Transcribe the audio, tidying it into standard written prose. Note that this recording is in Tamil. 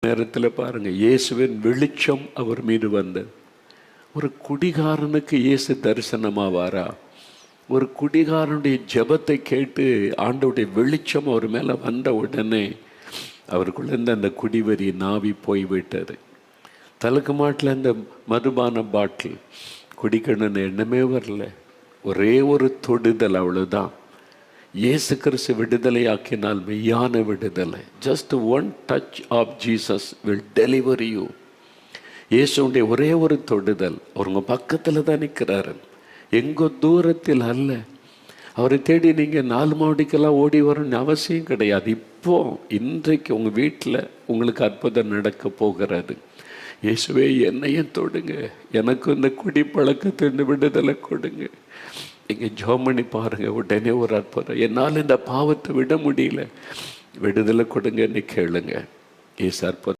நேரத்தில் பாருங்க, இயேசுவின் வெளிச்சம் அவர் மீது வந்தது. ஒரு குடிகாரனுக்கு இயேசு தரிசனமாவாரா? ஒரு குடிகாரனுடைய ஜெபத்தை கேட்டு ஆண்டவருடைய வெளிச்சம் அவர் மேலே வந்த உடனே அவருக்குள்ளேருந்து அந்த குடிவரி நாவி போய்விட்டது. தலுக்கு மாட்டில் அந்த மதுபான பாட்டில் குடிக்கணும்னு எண்ணமே வரல. ஒரே ஒரு தொடுதல், அவ்வளோதான். இயேசு கிறிஸ்து விடுதலை ஆக்கினால் மெய்யான விடுதலை. Just one touch of Jesus will deliver you. இயேசுடைய ஒரே ஒரு தொடுதல். அவங்க பக்கத்தில் தான் நிற்கிறாரு, எங்கோ தூரத்தில் அல்ல. அவரை தேடி நீங்கள் 4 மாவடிக்கெல்லாம் ஓடி வரணும்னு அவசியம் கிடையாது. இப்போ இன்றைக்கு உங்கள் வீட்டில் உங்களுக்கு அற்புதம் நடக்க போகிறது. இயேசுவே என்னையும் தொடுங்க, எனக்கு இந்த குடி பழக்கத்திலிருந்து விடுதலை கொடுங்க. நீங்கள் ஜெபம் பண்ணி பாருங்கள், உடனே ஒரு அற்புதம். என்னால் இந்த பாவத்தை விட முடியல, விடுதலை கொடுங்கன்னு கேளுங்க. இயேசு அற்புதம்